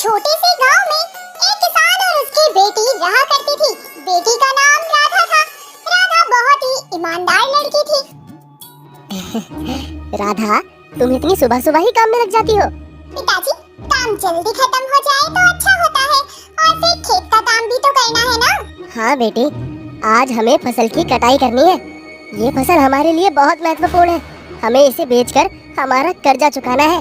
छोटे से गांव में एक किसान और उसकी बेटी रहा करती थी। बेटी का नाम राधा था। राधा बहुत ही ईमानदार लड़की थी। राधा, तुम इतनी सुबह सुबह ही काम में लग जाती हो। पिताजी, काम जल्दी खत्म हो जाए तो अच्छा होता है, और फिर खेत का काम भी तो करना है ना। हाँ बेटी, आज हमें फसल की कटाई करनी है। ये फसल हमारे लिए बहुत महत्वपूर्ण है। हमें इसे बेचकर हमारा कर्जा चुकाना है।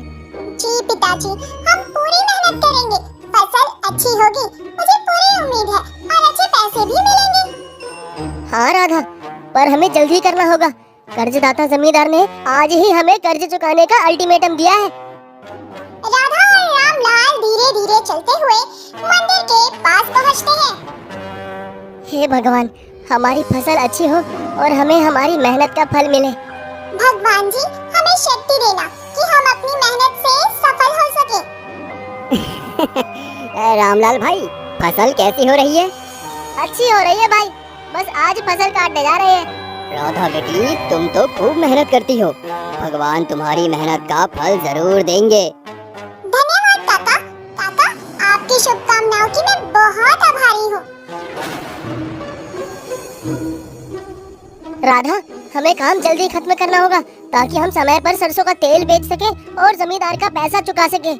जी पिताजी, हम पूरी मेहनत करेंगे। फसल अच्छी होगी, मुझे पूरी उम्मीद है, और अच्छे पैसे भी मिलेंगे। हाँ राधा, पर हमें जल्दी करना होगा। कर्जदाता जमींदार ने आज ही हमें कर्ज चुकाने का अल्टीमेटम दिया है। राधा और रामलाल धीरे धीरे चलते हुए मंदिर के पास पहुँचते हैं। हे भगवान, हमारी फसल अच्छी हो और हमें हमारी मेहनत का फल मिले। भगवान जी, हमें शक्ति देना कि हम अपनी मेहनत से सफल हो सके। रामलाल भाई, फसल कैसी हो रही है? अच्छी हो रही है भाई, बस आज फसल काटने जा रहे हैं। राधा बेटी, तुम तो खूब मेहनत करती हो। भगवान तुम्हारी मेहनत का फल जरूर देंगे। धन्यवाद काका। काका, आपकी शुभकामनाओं की मैं बहुत आभारी हूँ। राधा, हमें काम जल्दी खत्म करना होगा ताकि हम समय पर सरसों का तेल बेच सके और जमींदार का पैसा चुका सके।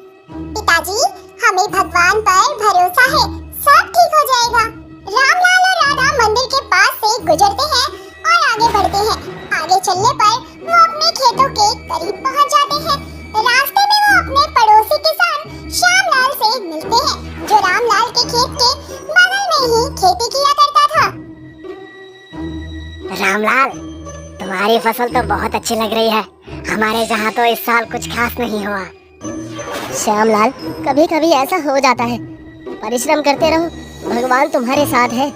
पिताजी, हमें भगवान पर भरोसा है, सब ठीक हो जाएगा। रामलाल और राधा मंदिर के पास से गुजरते हैं और आगे बढ़ते हैं। आगे चलने पर वो अपने खेतों के करीब पहुंच जाते हैं। रास्ते में वो अपने पड़ोसी किसान श्यामलाल से मिलते हैं, जो रामलाल के खेत के बगल में ही खेती किया करता था। रामलाल, तुम्हारी फसल तो बहुत अच्छी लग रही है। हमारे यहाँ तो इस साल कुछ खास नहीं हुआ। श्यामलाल, कभी कभी ऐसा हो जाता है। परिश्रम करते रहो, भगवान तुम्हारे साथ है।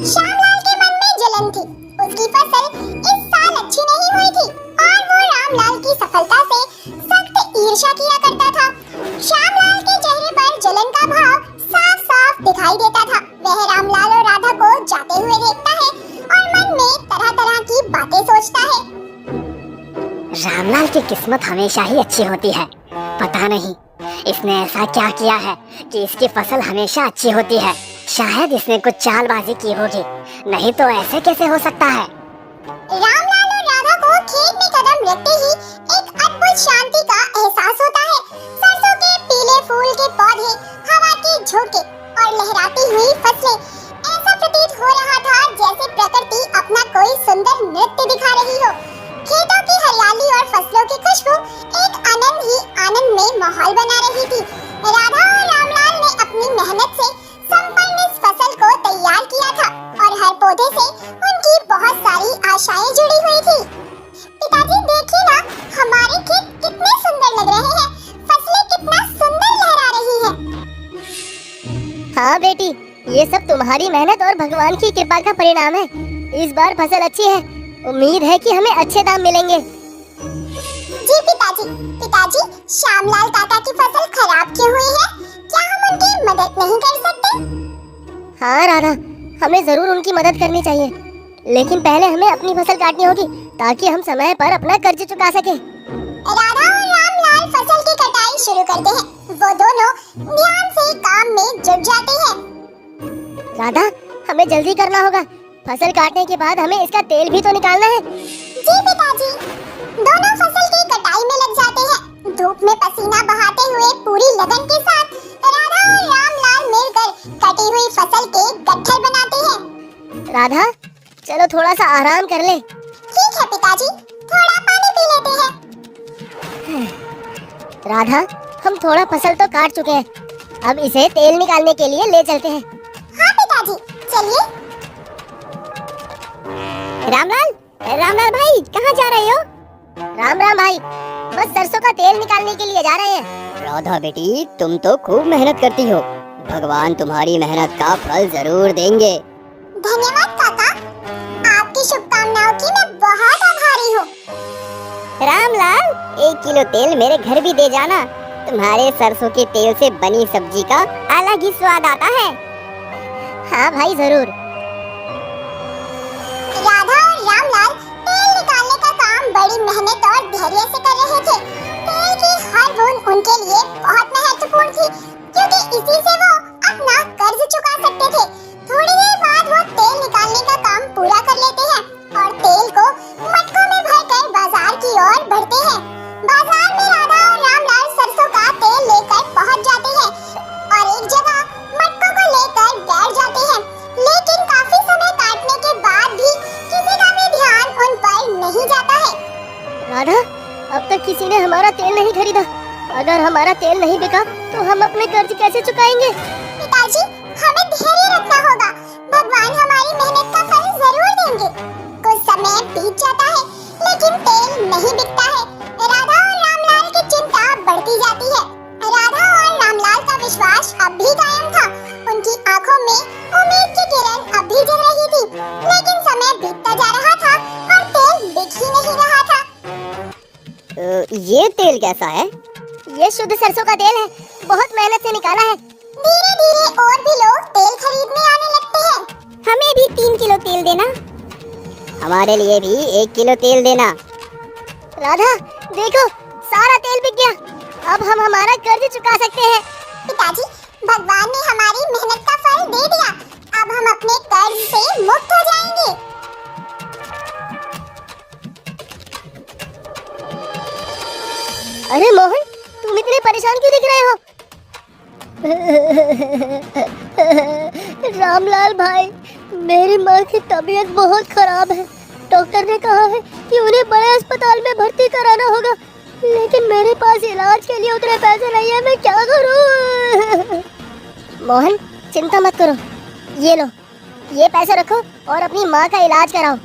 श्यामलाल के मन में जलन थी। उसकी फसल इस साल अच्छी नहीं हुई थी और वो रामलाल की सफलता से सख्त ईर्ष्या किया करता था। श्यामलाल के चेहरे पर जलन का भाव साफ साफ दिखाई देता था। वह रामलाल और राधा को जाते हुए देखता है और मन में तरह तरह की बातें सोचता है। रामलाल की किस्मत हमेशा ही अच्छी होती है। पता नहीं इसने ऐसा क्या किया है कि इसकी फसल हमेशा अच्छी होती है। शायद इसने कुछ चालबाजी की होगी, नहीं तो ऐसे कैसे हो सकता है। रामलाल और राधा को खेत में कदम रखते ही एक अद्भुत शांति का एहसास होता है। सरसों के पीले फूल के पौधे, हवा के झोंके और लहराती हुई फसलें, ऐसा प्रतीत हो रहा था जैसे प्रकृति अपना कोई सुंदर नृत्य दिखा रही हो। खेतों की हरियाली और फसलों की खुशबू एक आनंद ही आनंद में माहौल बना रही थी। राधा और रामलाल ने अपनी मेहनत से संपन्न इस फसल को तैयार किया था और हर पौधे से उनकी बहुत सारी आशाएं जुड़ी हुई थी। पिताजी, देखिए ना, हमारे खेत कितने सुंदर लग रहे हैं। फसलें कितना सुंदर लहरा रही हैं। हाँ बेटी, ये सब तुम्हारी मेहनत और भगवान की कृपा का परिणाम है। इस बार फसल अच्छी है, उम्मीद है कि हमें अच्छे दाम मिलेंगे। जी पिताजी। पिताजी, श्यामलाल काका की फसल खराब क्यों हुई है? क्या हम उनकी मदद नहीं कर सकते? हाँ राधा, हमें जरूर उनकी मदद करनी चाहिए, लेकिन पहले हमें अपनी फसल काटनी होगी ताकि हम समय पर अपना कर्ज चुका सके। राधा और रामलाल फसल की कटाई शुरू करते हैं। वो दोनों ध्यान से काम में जुट जाते हैं। राधा, हमें जल्दी करना होगा। फसल काटने के बाद हमें इसका तेल भी तो निकालना है। जी पिताजी। दोनों फसल की कटाई में लग जाते हैं। धूप में पसीना बहाते हुए पूरी लगन के साथ राधा और रामलाल मिलकर कटी हुई फसल के गट्ठर बनाते हैं। राधा, चलो थोड़ा सा आराम कर ले। ठीक है पिताजी, थोड़ा पानी पी लेते हैं। राधा, हम थोड़ा फसल तो काट चुके हैं, अब इसे तेल निकालने के लिए ले चलते हैं। हाँ पिताजी, चलिए। रामलाल, रामलाल भाई, कहाँ जा रहे हो? राम राम भाई, बस सरसों का तेल निकालने के लिए जा रहे हैं। राधा बेटी, तुम तो खूब मेहनत करती हो। भगवान तुम्हारी मेहनत का फल जरूर देंगे। धन्यवाद काका, आपकी शुभकामनाओं की मैं बहुत आभारी हूँ। रामलाल, 1 किलो तेल मेरे घर भी दे जाना। तुम्हारे सरसों के तेल से बनी सब्जी का अलग ही स्वाद आता है। हाँ भाई, जरूर। राधा और रामलाल तेल निकालने का काम बड़ी मेहनत और धैर्य से कर रहे थे। तेल की हर बूंद उनके लिए बहुत महत्वपूर्ण थी, क्योंकि अगर हमारा तेल नहीं बिका तो हम अपने कर्ज कैसे चुकाएंगे? पिताजी, हमें धैर्य रखना होगा। भगवान हमारी मेहनत का फल जरूर देंगे। कुछ समय बीत जाता है लेकिन तेल नहीं बिकता है। राधा और रामलाल की चिंता बढ़ती जाती है। राधा और रामलाल का विश्वास अब भी कायम था। उनकी आंखों में उम्मीद की किरण अब भी जल रही थी, लेकिन समय बीतता जा रहा था और तेल बिक ही नहीं रहा था। ये तेल कैसा है? ये शुद्ध सरसों का तेल है, बहुत मेहनत से निकाला है। धीरे धीरे और भी लोग तेल खरीदने आने लगते हैं। हमें भी 3 किलो तेल देना। हमारे लिए भी 1 किलो तेल देना। राधा, देखो सारा तेल बिक गया। अब हम हमारा कर्ज चुका सकते हैं। पिताजी, भगवान ने हमारी मेहनत का फल दे दिया। अब हम अपने कर्ज से मुक्त हो जाएंगे। अरे मोहन, तुम इतने परेशान क्यों दिख रहे हो? रामलाल भाई, मेरी माँ की तबीयत बहुत खराब है। डॉक्टर ने कहा है कि उन्हें बड़े अस्पताल में भर्ती कराना होगा, लेकिन मेरे पास इलाज के लिए उतने पैसे नहीं है। मैं क्या करूं? मोहन, चिंता मत करो, ये लो, ये पैसे रखो और अपनी माँ का इलाज कराओ।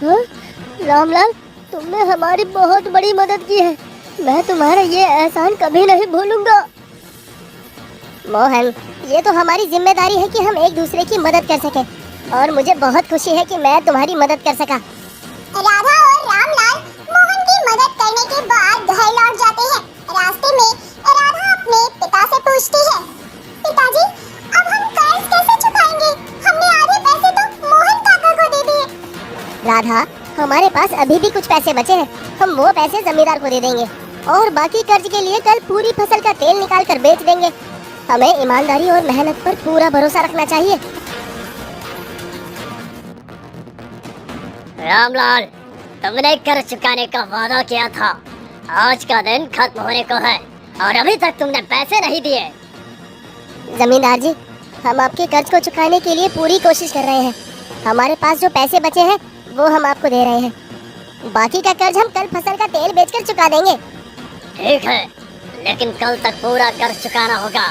हाँ? रामलाल, तुमने हमारी बहुत बड़ी मदद की है। मैं तुम्हारा ये एहसान कभी नहीं भूलूंगा। मोहन, ये तो हमारी जिम्मेदारी है कि हम एक दूसरे की मदद कर सके, और मुझे बहुत खुशी है कि मैं तुम्हारी मदद कर सका। राधा और रामलाल मोहन की मदद करने के बाद घर लौट जाते हैं। रास्ते में राधा अपने पिता से पूछती है, पिताजी, अब हम कर्ज कैसे चुकाएंगे? हमने आधे पैसे तो मोहन काका को दे दिए। राधा, हमारे पास अभी भी कुछ पैसे बचे हैं। हम वो पैसे जमींदार को दे देंगे और बाकी कर्ज के लिए कल पूरी फसल का तेल निकाल कर बेच देंगे। हमें ईमानदारी और मेहनत पर पूरा भरोसा रखना चाहिए। रामलाल, तुमने कर्ज चुकाने का वादा किया था। आज का दिन खत्म होने को है और अभी तक तुमने पैसे नहीं दिए। जमींदार जी, हम आपके कर्ज को चुकाने के लिए पूरी कोशिश कर रहे हैं। हमारे पास जो पैसे बचे हैं वो हम आपको दे रहे हैं। बाकी का कर्ज हम कल फसल का तेल बेचकर चुका देंगे। ठीक है, लेकिन कल तक पूरा कर्ज चुकाना होगा,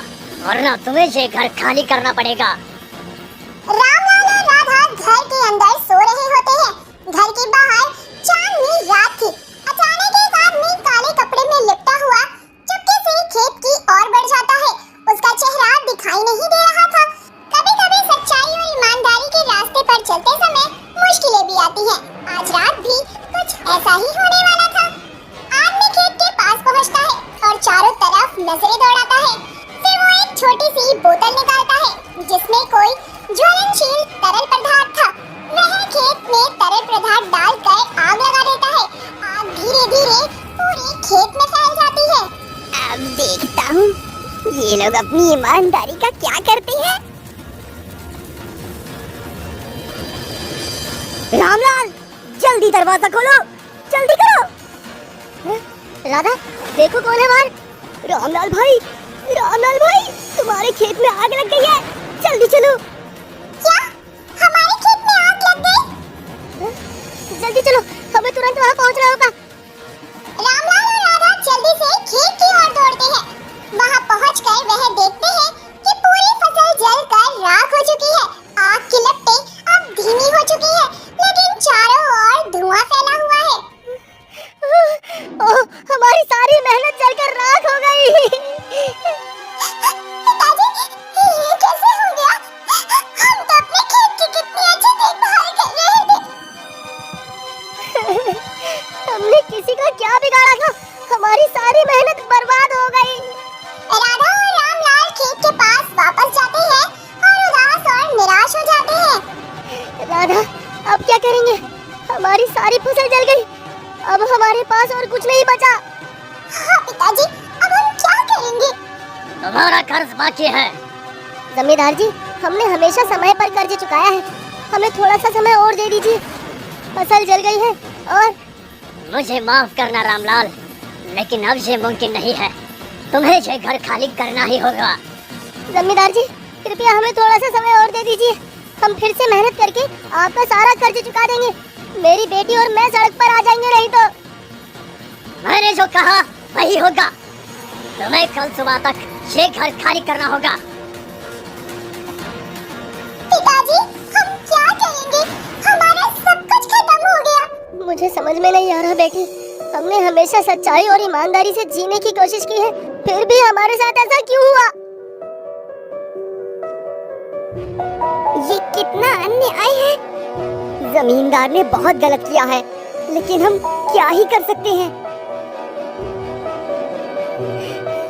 वरना तुम्हें ये घर खाली करना पड़ेगा। रामलाल और राधा घर के अंदर सो रहे होते हैं। घर के बाहर चांदनी रात थी। अचानक एक आदमी काले कपड़े में लिपटा हुआ चुपके से खेत की ओर बढ़ जाता है। उसका चेहरा दिखाई नहीं दे रहा था। कभी-कभी सच्चाई और ईमानदारी के रास्ते पर चलते समय मुश्किलें भी आती हैं। आज रात भी कुछ ऐसा ही होने वाला था। आदमी खेत के पास पहुंचता है और चारों तरफ नजरें दौड़ाता है। फिर वो एक छोटी सी बोतल निकालता है जिसमें कोई ज्वलनशील तरल पदार्थ था। वह खेत में तरल पदार्थ डालकर आग लगा देता है। आग धीरे-धीरे पूरे खेत में फैल जाती है। अब देखता हूँ ये लोग अपनी ईमानदारी का क्या करते हैं। रामलाल, जल्दी दरवाजा खोलो, जल्दी करो। राधा, देखो कौन है बाहर। रामलाल भाई, रामलाल भाई, तुम्हारे खेत में आग लग गई है, जल्दी चलो। क्या? हमारे खेत में आग लग गई? जल्दी चलो, हमें तुरंत वहाँ पहुँचना होगा। रामलाल और राधा जल्दी से खेत की ओर दौड़ते हैं। वहाँ पहुंचकर वह देखते हैं कि पूरी फसल जलकर राख हो चुकी है। आग की लपटें अब धीमी हो चुकी है, लेकिन चारों ओर धुआं फैला हुआ है। ओह, हमारी सारी मेहनत जलकर राख हो गई। पिताजी, ये कैसे हो गया? हम तो अपने खेत की कितनी अच्छी देखभाल कर रहे थे। हमने किसी का क्या बिगाड़ा था? हमारी सारी मेहनत बर्बाद हो गई। राधा और रामलाल खेत के पास वापस जाते हैं और उदास और निराश हो जाते हैं। राधा, अब क्या करेंगे? हमारी सारी फसल जल गई। अब हमारे पास और कुछ नहीं बचा। हाँ पिताजी, अब हम क्या करेंगे? तुम्हारा कर्ज बाकी है। जमींदार जी, हमने हमेशा समय पर कर्ज चुकाया है। हमें थोड़ा सा समय और दे दीजिए। फसल जल गई है और मुझे माफ करना रामलाल, लेकिन अब ये मुमकिन नहीं है। तुम्हें ये घर खाली करना ही होगा। जमींदार जी, कृपया हमें थोड़ा सा समय और दे दीजिए। हम फिर से मेहनत करके आपका सारा कर्ज चुका देंगे। मेरी बेटी और मैं सड़क पर आ जाएंगे, नहीं तो। मैंने जो कहा वही होगा। तुम्हें कल सुबह तक ये घर खाली करना होगा। पिताजी, हम क्या करेंगे? हमारा सब कुछ खत्म हो गया। मुझे समझ में नहीं आ रहा बेटी, हमने हमेशा सच्चाई और ईमानदारी से जीने की कोशिश की है, फिर भी हमारे साथ ऐसा क्यों हुआ? ये कितना अन्याय है। जमींदार ने बहुत गलत किया है, लेकिन हम क्या ही कर सकते हैं।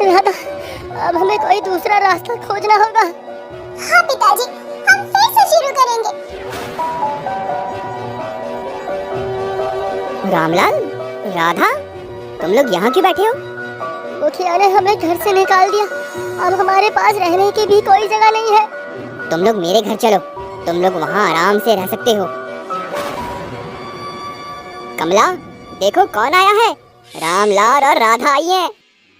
राधा, अब हमें कोई दूसरा रास्ता खोजना होगा। हाँ पिताजी, हम फिर से शुरू करेंगे। रामलाल, राधा, तुम लोग यहाँ क्यों बैठे हो? मुखिया ने हमें घर से निकाल दिया, अब हमारे पास रहने की भी कोई जगह नहीं है। तुम लोग मेरे घर चलो, तुम लोग वहाँ आराम से रह सकते हो। कमला, देखो कौन आया है। रामलाल और राधा आई हैं।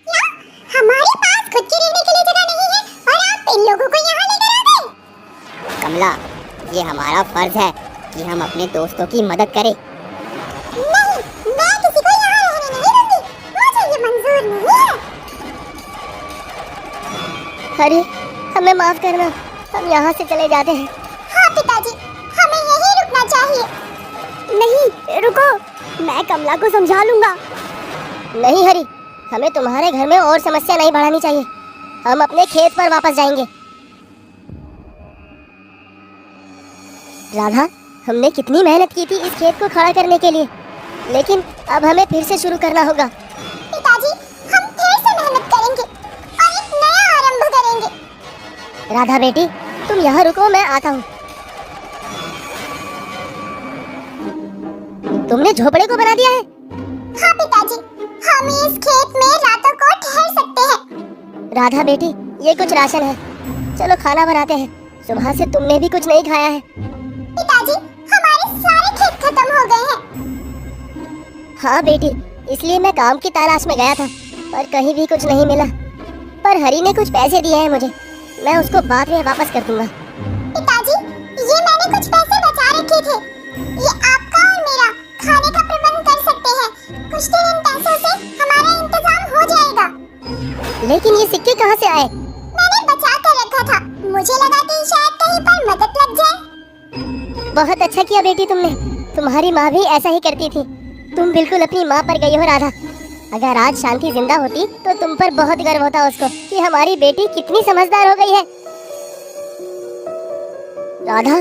क्या हमारे पास खुद की रहने के लिए जगह नहीं है और आप इन लोगों को यहाँ लेकर आ गए? कमला, ये हमारा फर्ज है कि हम अपने दोस्तों की मदद करें। नहीं, मैं किसी को यहाँ रहने नहीं दूंगी। मुझे ये मंजूर नहीं है। अरे, हमें माफ करना, हम यहाँ से चले जाते हैं। हाँ पिताजी, हमें यहीं रुकना चाहिए। नहीं, रुको, मैं कमला को समझा लूंगा। नहीं हरी, हमें तुम्हारे घर में और समस्या नहीं बढ़ानी चाहिए। हम अपने खेत पर वापस जाएंगे। राधा, हमने कितनी मेहनत की थी इस खेत को खड़ा करने के लिए, लेकिन अब हमें फिर से शुरू करना होगा। पिताजी, हम फिर से मेहनत करेंगे और एक नया आरंभ करेंगे। राधा बेटी, तुम यहाँ रुको, मैं आता हूँ। तुमने झोपड़े को बना दिया है? हाँ पिताजी, हम इस खेत में रातों को ठहर सकते हैं। राधा बेटी, ये कुछ राशन है, चलो खाना बनाते हैं। सुबह से तुमने भी कुछ नहीं खाया है। पिताजी, हमारे सारे खेत खत्म हो गए हैं। हाँ बेटी, इसलिए मैं काम की तलाश में गया था, पर कहीं भी कुछ नहीं मिला। पर हरी ने कुछ पैसे दिए हैं मुझे, मैं उसको बाद में वापस कर दूंगा। पिताजी, ये मैंने कुछ पैसे बचा रखे थे, ये आपका और मेरा खाने का प्रबंध कर सकते हैं। कुछ दिन इन पैसों से हमारा इंतजाम हो जाएगा। लेकिन ये सिक्के कहाँ से आए? मैंने बचा कर रखा था, मुझे लगा कि शायद कहीं पर मदद लग जाए। बहुत अच्छा किया बेटी तुमने, तुम्हारी माँ भी ऐसा ही करती थी। तुम बिल्कुल अपनी माँ पर गई हो राधा। अगर आज शांति जिंदा होती तो तुम पर बहुत गर्व होता उसको कि हमारी बेटी कितनी समझदार हो गई है। राधा,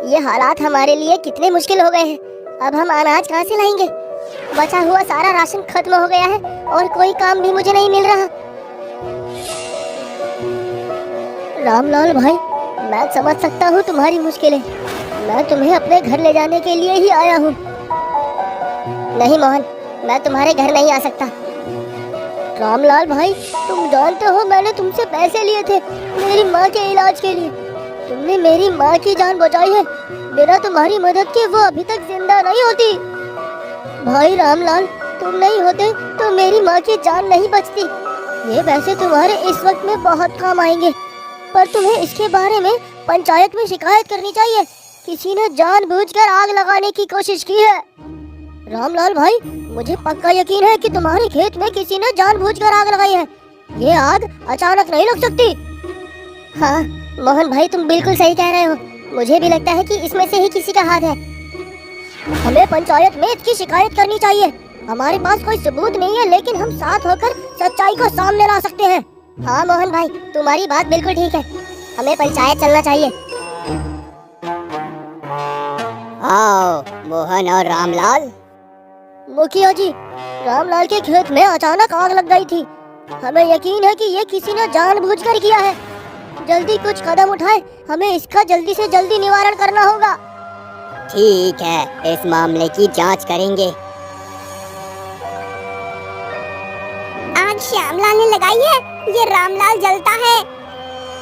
ये हालात हमारे लिए कितने मुश्किल हो गए हैं। अब हम अनाज कहाँ से लाएंगे? बचा हुआ सारा राशन खत्म हो गया है और कोई काम भी मुझे नहीं मिल रहा। रामलाल भाई, मैं समझ सकता हूँ तुम्हारी मुश्किलें। मैं तुम्हें अपने घर ले जाने के लिए ही आया हूँ। नहीं मोहन, मैं तुम्हारे घर नहीं आ सकता। रामलाल भाई, तुम जानते हो मैंने तुमसे पैसे लिए थे मेरी माँ के इलाज के लिए। तुमने मेरी माँ की जान बचाई है, बिना तुम्हारी मदद के वो अभी तक जिंदा नहीं होती। भाई रामलाल, तुम नहीं होते तो मेरी माँ की जान नहीं बचती। ये पैसे तुम्हारे इस वक्त में बहुत काम आएंगे, पर तुम्हें इसके बारे में पंचायत में शिकायत करनी चाहिए। किसी ने जानबूझकर आग लगाने की कोशिश की है। रामलाल भाई, मुझे पक्का यकीन है कि तुम्हारे खेत में किसी ने जानबूझकर आग लगाई है। ये आग अचानक नहीं लग सकती। हाँ मोहन भाई, तुम बिल्कुल सही कह रहे हो। मुझे भी लगता है कि इसमें से ही किसी का हाथ है। हमें पंचायत में इसकी शिकायत करनी चाहिए। हमारे पास कोई सबूत नहीं है, लेकिन हम साथ होकर सच्चाई को सामने ला सकते हैं। हाँ मोहन भाई, तुम्हारी बात बिल्कुल ठीक है। हमें पंचायत चलना चाहिए। आओ मोहन और रामलाल। मुखिया जी, रामलाल के खेत में अचानक आग लग गई थी। हमें यकीन है कि ये किसी ने जानबूझकर किया है। जल्दी कुछ कदम उठाए, हमें इसका जल्दी से जल्दी निवारण करना होगा। ठीक है, इस मामले की जांच करेंगे। आग श्यामलाल ने लगाई है, ये रामलाल जलता है।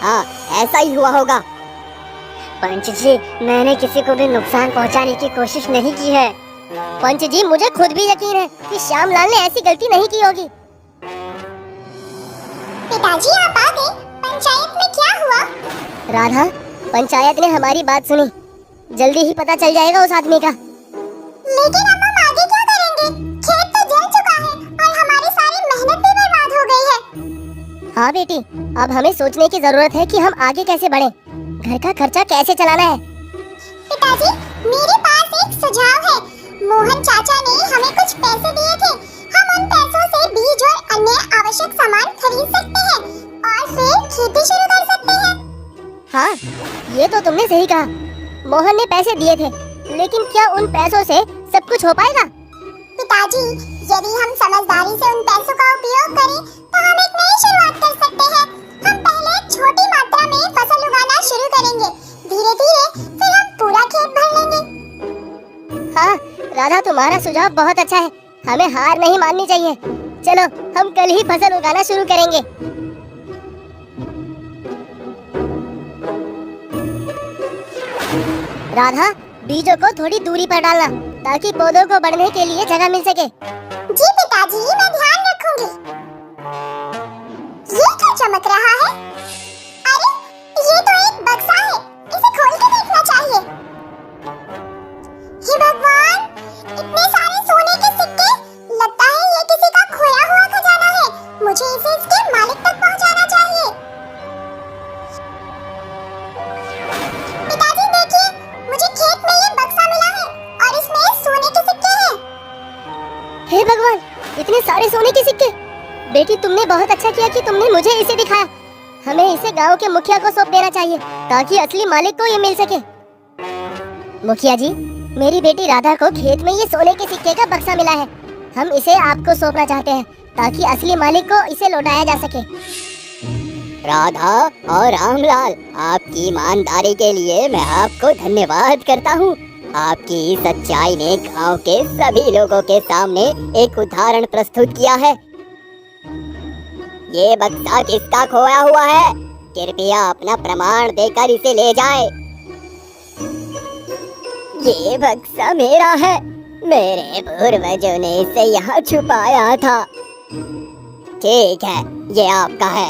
हाँ, ऐसा ही हुआ होगा। पंच जी, मैंने किसी को भी नुकसान पहुंचाने की कोशिश नहीं की है। पंच जी, मुझे खुद भी यकीन है कि श्यामलाल ने ऐसी गलती नहीं की होगी। पिताजी, आप आ गए। पंचायत में क्या हुआ? राधा, पंचायत ने हमारी बात सुनी। जल्दी ही पता चल जाएगा उस आदमी का। लेकिन अब हम आगे क्या करेंगे? खेत तो जल चुका है और हमारी सारी मेहनत भी बर्बाद हो गई है। हाँ बेटी, अब हमें सोचने की जरूरत है कि हम आगे कैसे बढ़े, घर का खर्चा कैसे चलाना है। पिताजी, मेरे पास एक सुझाव है। मोहन चाचा ने हमें कुछ पैसे दिए थे। हम उन पैसों से बीज और अन्य आवश्यक सामान खरीद सकते हैं और फिर खेती शुरू कर सकते हैं। हाँ, ये तो तुमने सही कहा। मोहन ने पैसे दिए थे, लेकिन क्या उन पैसों से सब कुछ हो पाएगा? पिताजी, यदि हम समझदारी से उन पैसों का उपयोग करें तो हम एक नई शुरुआत कर सकते हैं। हम पहले छोटी मात्रा में फसल उगाना शुरू करेंगे। धीरे धीरे फिर हम पूरा खेत भर लेंगे। हाँ राधा, तुम्हारा सुझाव बहुत अच्छा है। हमें हार नहीं माननी चाहिए। चलो हम कल ही फसल उगाना शुरू करेंगे। राधा, बीजों को थोड़ी दूरी पर डालना ताकि पौधों को बढ़ने के लिए जगह मिल सके। जी पिताजी, मैं ध्यान रखूंगी। ये क्या चमक रहा है? अरे, ये तो एक बक्सा है। इसे खोल के देखना चाहिए। हे भगवान, इतने सारे सोने के सिक्के! लगता है ये किसी का खोया हुआ खजाना है। मुझे इसे इसके मालिक तक पहुंचाना चाहिए। पिताजी देखिए, मुझे खेत में ये बक्सा मिला है और इसमें सोने के सिक्के हैं। हे भगवान, इतने सारे सोने के सिक्के! बेटी, तुमने बहुत अच्छा किया कि तुमने मुझे इसे दिखाया। हमें इसे गांव के मुखिया को सौंप देना चाहिए ताकि असली मालिक को ये मिल सके। मुखिया जी, मेरी बेटी राधा को खेत में ये सोने के सिक्के का बक्सा मिला है। हम इसे आपको सौंपना चाहते हैं ताकि असली मालिक को इसे लौटाया जा सके। राधा और रामलाल, आपकी ईमानदारी के लिए मैं आपको धन्यवाद करता हूँ। आपकी सच्चाई ने गांव के सभी लोगों के सामने एक उदाहरण प्रस्तुत किया है। ये बक्सा किसका खोया हुआ है? कृपया अपना प्रमाण देकर इसे ले जाए। ये बक्सा मेरा है। मेरे पूर्वजों ने इसे यहाँ छुपाया था। ठीक है, ये आपका है।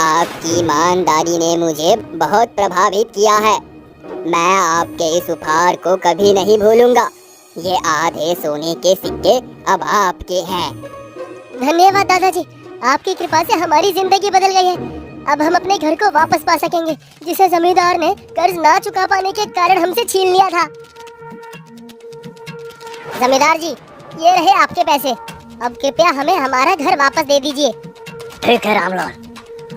आपकी ईमानदारी ने मुझे बहुत प्रभावित किया है। मैं आपके इस उपहार को कभी नहीं भूलूंगा। ये आधे सोने के सिक्के अब आपके हैं। धन्यवाद दादाजी, आपकी कृपा से हमारी जिंदगी बदल गई है। अब हम अपने घर को वापस पा सकेंगे, जिसे जमींदार ने कर्ज ना चुका पाने के कारण हमसे छीन लिया था। जमींदार जी, ये रहे आपके पैसे। अब कृपया हमें हमारा घर वापस दे दीजिए। ठीक है रामलाल,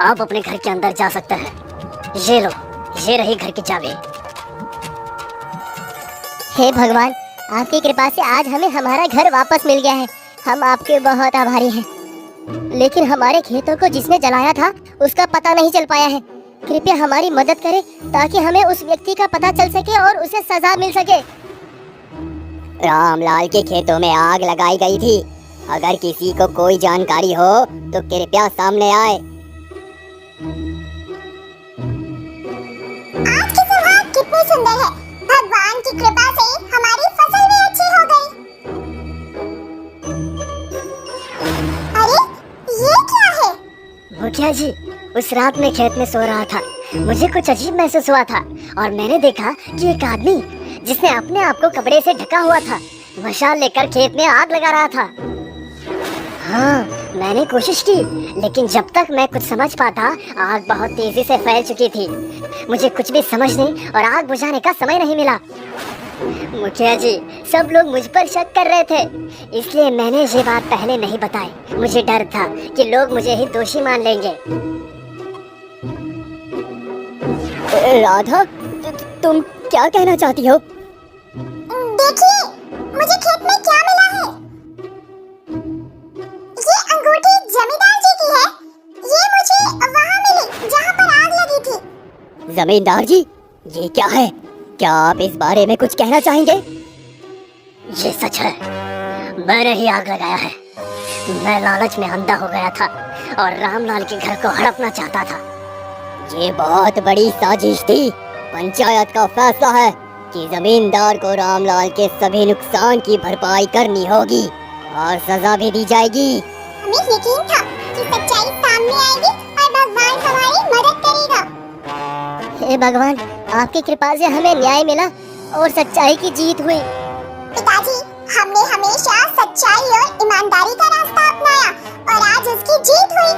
आप अपने घर के अंदर जा सकते हैं। ये लो, ये रही घर की चाबी। हे भगवान, आपकी कृपा से आज हमें हमारा घर वापस मिल गया है। हम आपके बहुत आभारी हैं। लेकिन हमारे खेतों को जिसने जलाया था उसका पता नहीं चल पाया है। कृपया हमारी मदद करें ताकि हमें उस व्यक्ति का पता चल सके और उसे सजा मिल सके। रामलाल के खेतों में आग लगाई गई थी। अगर किसी को कोई जानकारी हो तो कृपया सामने आए। आज की सुबह कितनी सुंदर है। भगवान की कृपा से हमारी फसल भी अच्छी हो गई। अरे, ये क्या है? मुखिया जी, उस रात में खेत में सो रहा था। मुझे कुछ अजीब महसूस हुआ था और मैंने देखा कि एक आदमी जिसने अपने आप को कपड़े से ढका हुआ था, मशाल लेकर खेत में आग लगा रहा था। हाँ, मैंने कोशिश की, लेकिन जब तक मैं कुछ समझ पाता, आग बहुत तेजी से फैल चुकी थी। मुझे कुछ भी समझने और आग बुझाने का समय नहीं मिला। मुखिया जी, सब लोग मुझ पर शक कर रहे थे, इसलिए मैंने ये बात पहले नहीं बताई। मुझे डर था कि लोग मुझे ही दोषी मान लेंगे। राधा, तुम क्या कहना चाहती हो? देखिए, मुझे खेत में क्या मिला है। ये अंगूठी जमींदार जी की है। ये मुझे वहाँ मिली जहाँ पर आग लगी थी। जमींदार जी, ये क्या है? क्या आप इस बारे में कुछ कहना चाहेंगे? ये सच है, मैंने ही आग लगाया है। मैं लालच में अंधा हो गया था और रामलाल के घर को हड़पना चाहता था। ये बहुत बड़ी साजिश थी। पंचायत का फैसला है कि जमींदार को रामलाल के सभी नुकसान की भरपाई करनी होगी और सजा भी दी जाएगी। हमें यकीन था कि सच्चाई सामने आएगी और भगवान हमारी मदद करेगा। हे भगवान, आपकी कृपा से हमें न्याय मिला और सच्चाई की जीत हुई। पिताजी, हमने हमेशा सच्चाई और ईमानदारी का रास्ता अपनाया और आज उसकी जीत हुई।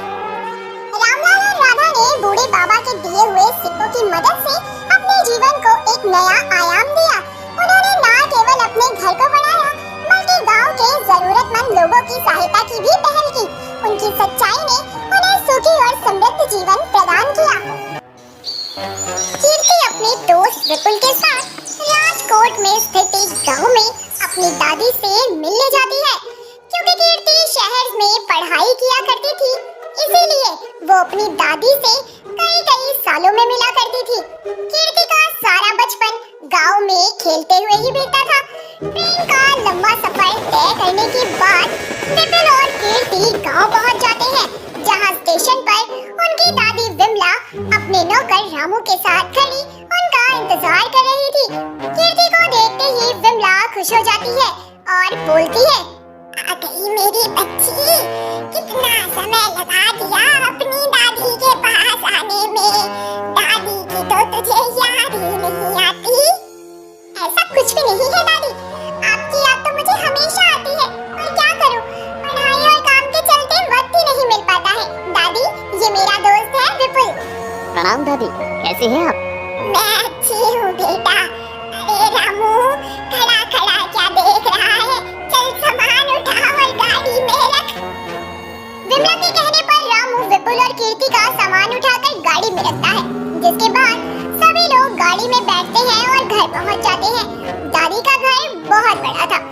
रामलाल और राधा ने बूढ़े बाबा के दिए हुए सिक्कों की मदद से अपने जीवन को एक नया आयाम दिया। उन्होंने न केवल अपने घर को बनाया बल्कि गांव के जरूरतमंद लोगों की सहायता की भी पहल की। उनकी सच्चाई ने उन्हें सुखी और समृद्ध जीवन प्रदान किया। कीर्ति अपने दोस्त विपुल के साथ राजकोट में स्थित एक गांव में अपनी दादी से मिलने जाती है। क्योंकि कीर्ति शहर में पढ़ाई किया करती थी, इसीलिए वो अपनी दादी से कई सालों में मिला करती थी। कीर्ति का सारा बचपन गांव में खेलते हुए ही बीता था। ट्रेन का लंबा सफर तय करने के बाद विपुल और कीर्ति गांव पहुंच जाते हैं, जहां स्टेशन पर उनकी दादी विमला अपने नौकर रामू के साथ खड़ी उनका इंतजार कर रही थी। कीर्ति को देखते ही विमला खुश हो जाती है और बोलती है, आ गई मेरी बच्ची, कितना समय लगा दिया अपनी दादी के पास आने में। दादी की तो तुझे याद ही नहीं आती। ऐसा कुछ भी नहीं है दादी, आपकी याद तो मुझे हमेशा आती है, पर क्या करूं, पढ़ाई और काम के चलते वक्त ही नहीं मिल पाता है। दादी, ये मेरा दोस्त है विपुल। प्रणाम दादी, कैसी हैं आप? मैं अच्छी हूँ बेटा। अरे रामू, खड़ा खड़ा क्या देख रहा है, चल सामान उठा और गाड़ी में रख। विमला के कहने पर रामू विपुल और कीर्ति का सामान उठाकर गाड़ी में रखता है, जिसके बाद सभी लोग गाड़ी में बैठते हैं और घर पहुंच जाते हैं। दादी का घर बहुत बड़ा था।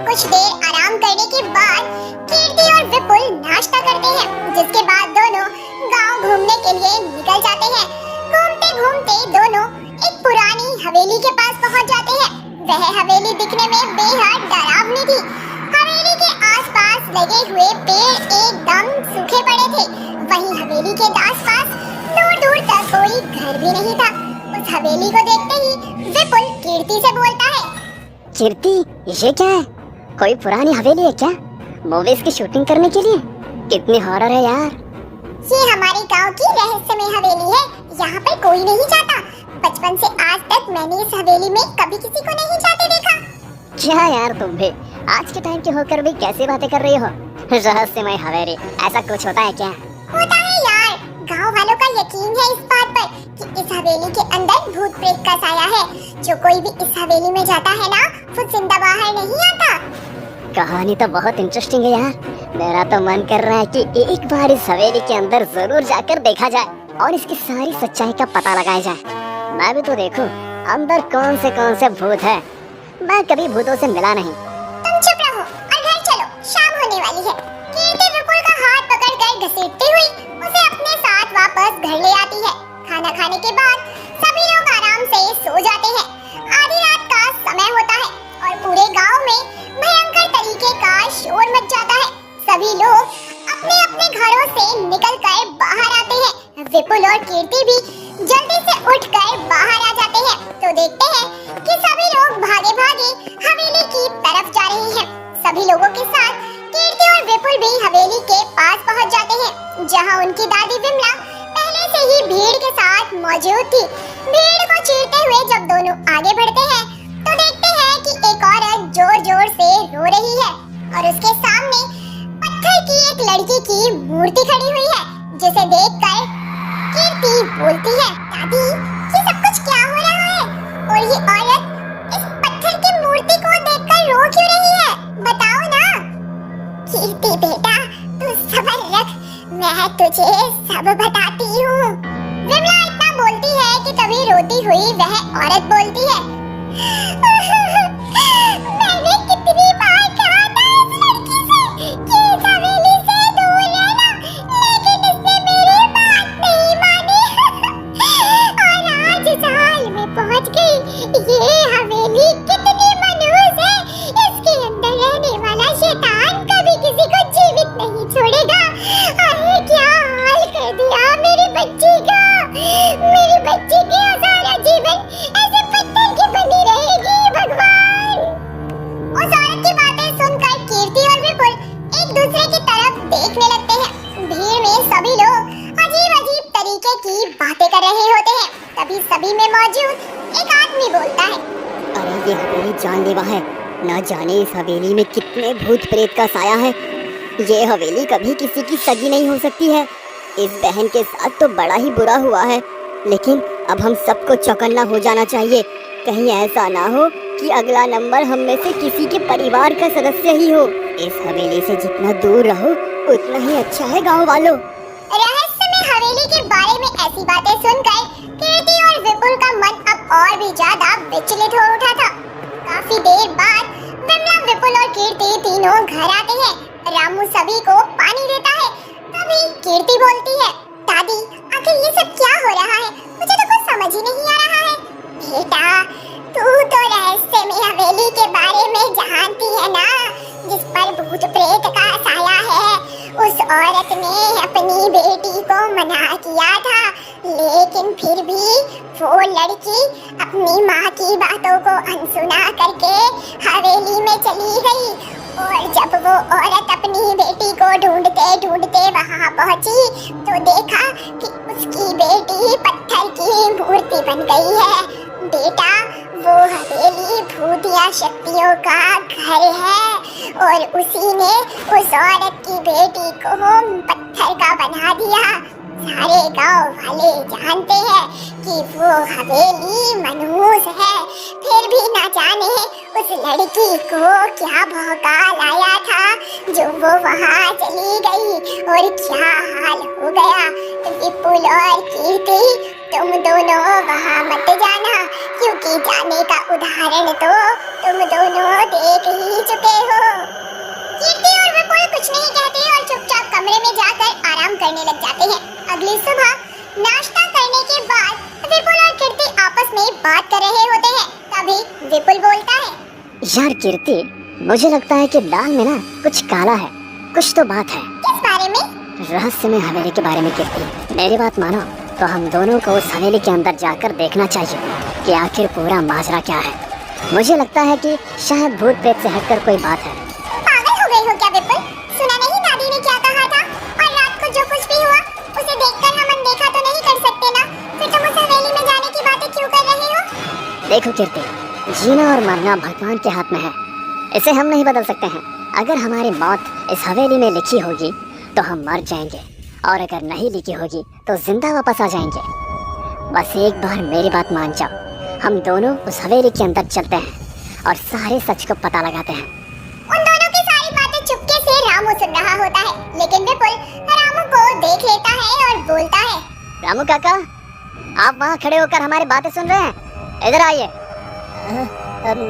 कुछ देर आराम करने के बाद कीर्ति और विपुल नाश्ता करते हैं, जिसके बाद दोनों गांव घूमने के लिए निकल जाते हैं। घूमते घूमते दोनों एक पुरानी हवेली के पास पहुंच जाते हैं। वह हवेली दिखने में बेहद डरावनी थी। हवेली के आसपास लगे हुए पेड़ एकदम सूखे पड़े थे। वहीं हवेली के आसपास दूर दूर तक कोई घर भी नहीं था। उस हवेली को देखते ही विपुल कीर्ति से बोलता है, कीर्ति, ये क्या है? कोई पुरानी हवेली है क्या? मूवीज की शूटिंग करने के लिए? कितनी हॉरर है यार। ये हमारे गांव की रहस्यमय हवेली है। यहाँ पर कोई नहीं जाता। बचपन से आज तक मैंने इस हवेली में कभी किसी को नहीं जाते देखा। क्या यार, तुम भी आज के टाइम के होकर भी कैसी बातें कर रही हो? रहस्यमय हवेली, ऐसा कुछ होता है क्या? होता है यार। गांव वालों का यकीन है इस बात पर कि इस हवेली के अंदर भूत प्रेत का साया है। जो कोई भी इस हवेली में जाता है ना, वो जिंदा बाहर नहीं आता। कहानी तो बहुत इंटरेस्टिंग है यार। मेरा तो मन कर रहा है कि एक बार इस हवेली के अंदर जरूर जाकर देखा जाए और इसकी सारी सच्चाई का पता लगाया जाए। मैं भी तो देखूं अंदर कौन से भूत है। मैं कभी भूतों से मिला नहीं। तुम चुप रहो और घर चलो, शाम होने वाली है। कीर्ति विपुल का हाथ पकड़कर घसीटती हुई उसे अपने साथ वापस घर ले आती है। खाना खाने के बाद सभी लोग आराम से सो जाते हैं। आधी रात का समय होता है और पूरे गांव में भयंकर तरीके का शोर मच जाता है। सभी लोग अपने अपने घरों से निकलकर बाहर आते हैं। विपुल और कीर्ति भी जल्दी से उठकर बाहर आ जाते हैं तो देखते हैं कि सभी लोग भागे भागे हवेली की तरफ जा रहे हैं। सभी लोगों के साथ कीर्ति और विपुल भी हवेली के पास पहुंच जाते हैं, जहां उनकी दादी विमला पहले से ही भीड़ के साथ मौजूद थी। भीड़ को चीरते हुए जब दोनों आगे बढ़ते हैं तो देखते हैं कि एक औरत जोर जोर से रो रही है और उसके सामने पत्थर की एक लड़की की मूर्ति खड़ी हुई है, जिसे देखकर कीर्ति बोलती है, दादी, ये सब कुछ क्या हो रहा है? और ये औरत इस पत्थर की मूर्ति को देखकर रो क्यों रही है? बताओ ना। कीर्ति बेटा, तू सब्र रख, मैं तुझे सब बताती हूँ। विमला इतना बोलती है कि तभी रोती हुई वह औरत बोलती है, मैंने कितनी बार कहा था इस लड़की से कि इस हवेली से दूर रहना, लेकिन इसने मेरी बात नहीं मानी और आज इस हाल में पहुंच गई। ये हवेली कितनी मनहूस है, इसके अंदर रहने वाला शैतान कभी किसी को जीवित नहीं छोड़ेगा। अरे क्या हाल कर दिया मेरी बच्ची का। मेरी बच्ची की सारा जीवन ऐसे पत्थर की बनी रहेगी। भगवान। उस औरत की बातें सुनकर कीर्ति और विपुल एक दूसरे की तरफ देखने लगते हैं। भीड़ में सभी लोग अजीब अजीब तरीके की बातें कर रहे होते हैं। तभी सभी में मौजूद एक आदमी बोलता है, अरे ये हवेली जानलेवा है। ना जाने इस हवेली में कितने भूत प्रेत का साया है। ये हवेली कभी किसी की सगी नहीं हो सकती है। इस बहन के साथ तो बड़ा ही बुरा हुआ है, लेकिन अब हम सबको चौकन्ना हो जाना चाहिए। कहीं ऐसा ना हो कि अगला नंबर हम में से किसी के परिवार का सदस्य ही हो। इस हवेली से जितना दूर रहो उतना ही अच्छा है गांव वालों। रहस्यमय हवेली के बारे में ऐसी बातें सुनकर कीर्ति और विपुल का मन अब और भी ज्यादा विचलित हो उठा था। काफी देर बाद विमला, विपुल और कीर्ति तीनों घर आते हैं। रामू सभी को पानी देता है। तभी कीर्ति बोलती है, दादी आखिर ये सब क्या हो रहा है? मुझे तो कुछ समझ ही नहीं आ रहा है। बेटा तू तो रहस्यमय हवेली के बारे में जानती है ना, जिस पर भूत प्रेत का साया है। उस औरत ने अपनी बेटी को मना किया था, लेकिन फिर भी वो लड़की अपनी माँ की बातों को अनसुना करके हवेली में चली गई। और जब वो औरत अपनी बेटी को ढूंढते ढूंढते वहाँ पहुँची तो देखा कि उसकी बेटी पत्थर की मूर्ति बन गई है। बेटा वो हवेली भूतिया शक्तियों का घर है और उसी ने उस औरत की बेटी को पत्थर का बना दिया। सारे गांव वाले जानते हैं कि वो हवेली मनहूस है, फिर भी ना जाने उस लड़की को क्या भौकाल आया था जो वो वहाँ चली गई और क्या हाल हो गया। विपुल और कीर्ति तुम दोनों वहाँ मत जाना, क्योंकि जाने का उदाहरण तो तुम दोनों देख ही चुके हो। कीर्ति और विपुल कुछ नहीं कहते और चुपचाप कमरे में जाकर आराम करने लग जाते हैं। अगली सुबह नाश्ता करने के बाद विपुल और कीर्ति आपस में बात कर रहे होते हैं। तभी विपुल बोलता है, यार कीर्ति, मुझे लगता है कि दाल में ना कुछ काला है, कुछ तो बात है। किस बारे में? रहस्यमय हवेली के बारे में कीर्ति। मेरी बात मानो तो हम दोनों को उस हवेली के अंदर जाकर देखना चाहिए कि आखिर पूरा माजरा क्या है। मुझे लगता है कि शायद भूत प्रेत से हटकर कोई बात है। पागल हो गई हो क्या विपुल? सुना नहीं दादी ने क्या कहा था? और रात को जो कुछ भी हुआ उसे देखकर हम अनदेखा तो नहीं कर सकते ना? फिर तुम उस हवेली में जाने की बातें क्यों कर रहे हो? देखो कीर्ति, जीना और मरना भगवान के हाथ में है, इसे हम नहीं बदल सकते हैं। अगर हमारी मौत इस हवेली में लिखी होगी तो हम मर जाएंगे, और अगर नहीं लिखी होगी तो जिंदा वापस आ जाएंगे। बस एक बार मेरी बात मान जाओ, हम दोनों उस हवेली के अंदर चलते हैं और सारे सच को पता लगाते हैं। उन दोनों की सारी बातें चुपके से रामू सुन रहा होता है, लेकिन विपुल रामू को देख लेता है और बोलता है, रामू काका, आप वहाँ खड़े होकर हमारी बातें सुन रहे हैं? इधर आइए।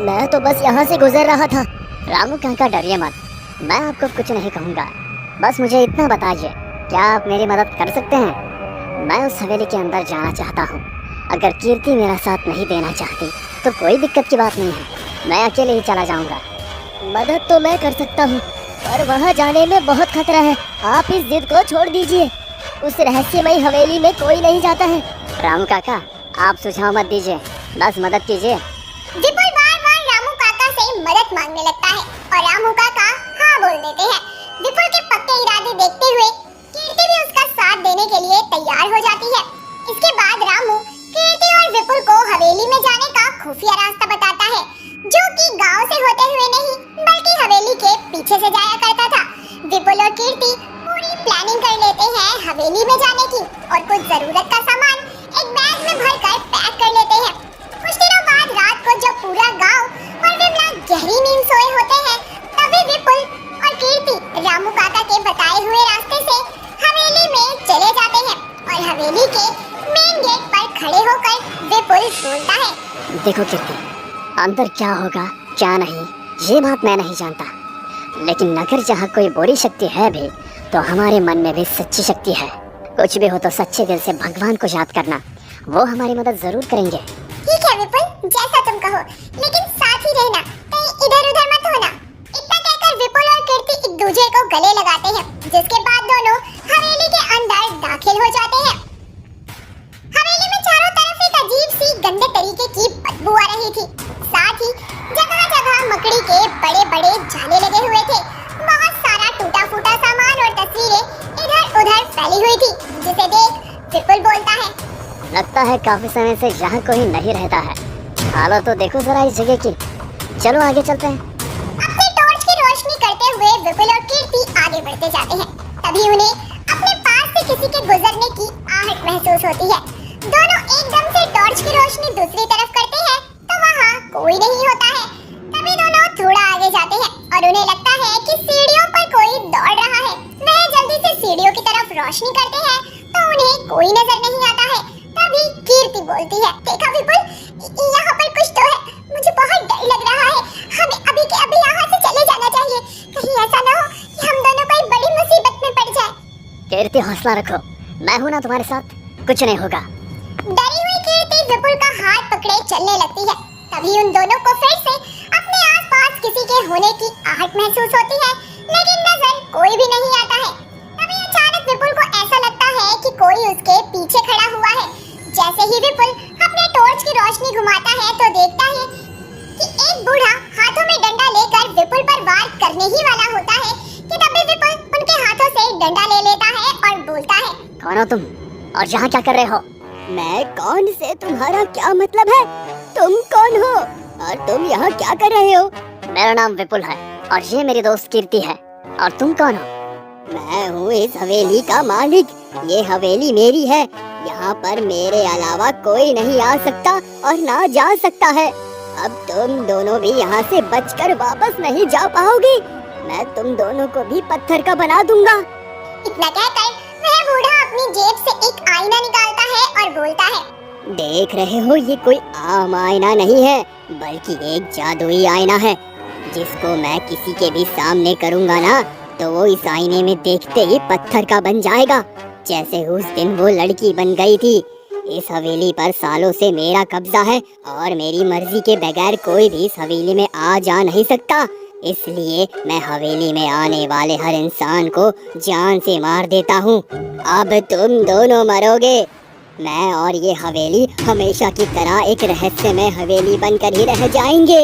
मैं तो बस यहाँ से गुजर रहा था। रामू काका डरिए मत, मैं आपको कुछ नहीं कहूँगा। बस मुझे इतना बताइए, क्या आप मेरी मदद कर सकते हैं? मैं उस हवेली के अंदर जाना चाहता हूँ। अगर कीर्ति मेरा साथ नहीं देना चाहती तो कोई दिक्कत की बात नहीं है, मैं अकेले ही चला जाऊँगा। मदद तो मैं कर सकता हूँ, पर वहाँ जाने में बहुत खतरा है। आप इस जिद को छोड़ दीजिए। उस रहस्यमयी हवेली में कोई नहीं जाता है। रामू काका, आप सुझाव मत दीजिए, बस मदद कीजिए। विपुल बार-बार रामू काका से मदद मांगने लगता है और रामू काका हाँ बोल देते हैं। विपुल के पक्के इरादे देखते हुए कीर्ति भी उसका साथ देने के लिए तैयार हो जाती है। इसके बाद रामू कीर्ति और विपुल को हवेली में जाने का खुफिया रास्ता बताता है, जो कि गांव से होते हुए नहीं बल्कि हवेली के पीछे से जाया करता था। विपुल और कीर्ति पूरी प्लानिंग कर लेते हैं हवेली में जाने की और कुछ जरूरत का सामान एक बैग में भरकर पैक कर लेते हैं। कुछ दिनों बाद रात को जब पूरा गांव और विमला गहरी नींद सोए होते हैं, तभी विपुल और कीर्ति रामू काका के बताए हुए रास्ते से हवेली में चले जाते हैं और हवेली के मेन गेट पर खड़े होकर विपुल बोलता है, देखो कीर्ति, अंदर क्या होगा क्या नहीं ये बात मैं नहीं जानता, लेकिन अगर जहाँ कोई बुरी शक्ति है भी तो हमारे मन में भी सच्ची शक्ति है। कुछ भी हो तो सच्चे दिल से भगवान को याद करना, वो हमारी मदद जरूर करेंगे। ठीक है विपुल, जैसा तुम कहो, लेकिन साथ ही रहना, कहीं इधर उधर मत होना। इतना कहकर विपुल और कीर्ति एक दूसरे को गले लगाते हैं, जिसके बाद दोनों हवेली के अंदर दाखिल हो जाते हैं। हवेली में चारों तरफ एक अजीब सी गंदे तरीके की बदबू आ रही थी। साथ ही जगह जगह मकड़ी के बड़े बड़े जाले लगे हुए थे। बहुत सारा टूटा फूटा सामान और तस्वीरें इधर उधर फैली हुई थी, जिसे देख विपुल बोलता है, लगता है काफी समय से यहाँ कोई नहीं रहता है। हालत तो देखो जरा इस जगह की। चलो आगे चलते हैं। विपुल और कीर्ति आगे बढ़ते जाते हैं। तभी उन्हें अपने पास से किसी के गुजरने की आहट महसूस होती है। दोनों एकदम से टॉर्च की रोशनी दूसरी तरफ करते हैं तो वहाँ कोई नहीं होता है। तभी दोनों थोड़ा आगे जाते हैं और उन्हें लगता है कि सीढ़ियों पर कोई दौड़ रहा है। वह जल्दी से सीढ़ियों की तरफ रोशनी करते हैं तो उन्हें कोई नजर नहीं आता है। तभी कीर्ति बोलती है, देखा विपुल, यहाँ पर कुछ तो है, मुझे बहुत डर लग रहा है। हमें अभी के अभी यहाँ से चले जाना चाहिए, कहीं ऐसा ना हो कि हम दोनों कोई बड़ी मुसीबत में पड़ जाए। कीर्ति हौसला रखो, मैं हूँ ना तुम्हारे साथ, कुछ नहीं होगा। डरी हुई कीर्ति विपुल का हाथ पकड़े चलने लगती है। तभी उन दोनों को फिर से अपने आसपास किसी के होने की आहट महसूस होती है, लेकिन नजर कोई भी नहीं आता है। तभी अचानक विपुल को ऐसा लगता है कि कोई उसके पीछे खड़ा हुआ है। जैसे ही विपुल अपने टॉर्च की रोशनी घुमाता है तो देखता है कि एक बूढ़ा हाथों में डंडा लेकर विपुल पर वार करने ही वाला होता है कि तभी विपुल उनके हाथों से डंडा ले लेता है और बोलता है, कौन हो तुम और यहाँ क्या कर रहे हो? मैं कौन से तुम्हारा क्या मतलब है? तुम कौन हो और तुम यहाँ क्या कर रहे हो? मेरा नाम विपुल है और ये मेरी दोस्त कीर्ति है। और तुम कौन हो? मैं हूँ इस हवेली का मालिक। ये हवेली मेरी है। यहाँ पर मेरे अलावा कोई नहीं आ सकता और ना जा सकता है। अब तुम दोनों भी यहाँ से बचकर वापस नहीं जा पाओगे। मैं तुम दोनों को भी पत्थर का बना दूंगा। इतना कहकर वह बूढ़ा अपनी जेब से एक आईना निकालता है और बोलता है, देख रहे हो, ये कोई आम आईना नहीं है बल्कि एक जादुई आईना है, जिसको मैं किसी के भी सामने करूँगा ना तो वो इस आईने में देखते ही पत्थर का बन जाएगा। जैसे उस दिन वो लड़की बन गई थी। इस हवेली पर सालों से मेरा कब्जा है और मेरी मर्जी के बगैर कोई भी इस हवेली में आ जा नहीं सकता। इसलिए मैं हवेली में आने वाले हर इंसान को जान से मार देता हूँ। अब तुम दोनों मरोगे। मैं और ये हवेली हमेशा की तरह एक रहस्यमय हवेली बनकर ही रह जाएंगे।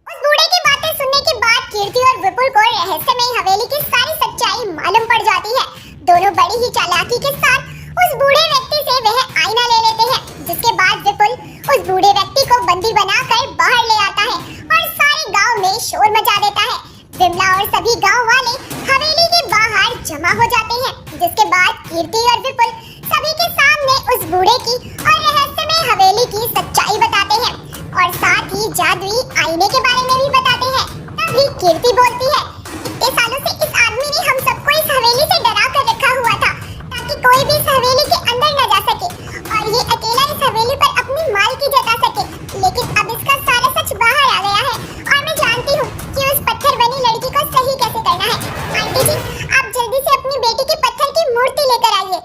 उस बूढ़े की बातें सुनने के बाद कीर्ति और विपुल को रहस्यमय हवेली की सारी सच्चाई मालूम पड़ जाती है। दोनों बड़ी ही चालाकी के साथ उस बूढ़े व्यक्ति से वह आईना ले लेते हैं, जिसके बाद विपुल उस बूढ़े व्यक्ति को बंदी बनाकर बाहर ले आता है और सारे गांव में शोर मचा देता है। विमला और सभी गांव वाले हवेली के बाहर जमा हो जाते हैं, जिसके बाद कीर्ति और विपुल सभी के सामने उस बूढ़े की और रहस्यमय हवेली की सच्चाई बताते हैं और साथ ही जादुई आईने के बारे में भी बताते हैं। तभी कीर्ति बोलती है, इतने सालों से इस आदमी ने हम सबको इस हवेली से डरा कर रखा हुआ था ताकि कोई भी इस हवेली के अंदर न जा सके और ये अकेला इस हवेली पर अपनी मालिकी जता सके। लेकिन अब इसका सारा सच बाहर आ गया है और मैं जानती हूँ कि उस पत्थर बनी लड़की को सही कैसे करना है। आंटी जी, आप जल्दी से अपनी बेटी की पत्थर की मूर्ति लेकर आइए।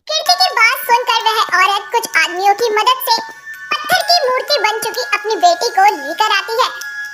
कीर्ति की बात सुनकर वह औरत कुछ आदमियों की मदद से पत्थर की मूर्ति बन चुकी अपनी बेटी को लेकर आती है।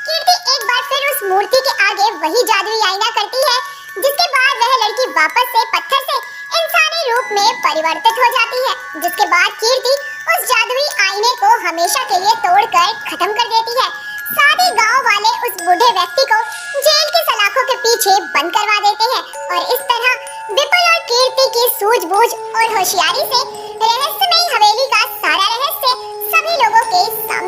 कीर्ति एक बार फिर उस मूर्ति के आगे वही जादुई आईना करती है, जिसके बाद वह लड़की वापस से पत्थर से इंसानी रूप में परिवर्तित हो जाती है। जिसके बाद कीर्ति उस जादुई आईने को हमेशा के लिए तोड़कर खत्म कर देती है। साथ ही गाँव वाले उस बूढ़े व्यक्ति को जेल की सलाखों के पीछे बंद करवा देते हैं और इस तरह विपुल और कीर्ति की सूझबूझ और होशियारी से रहस्यमय हवेली का सारा रहस्य सभी लोगों के सामने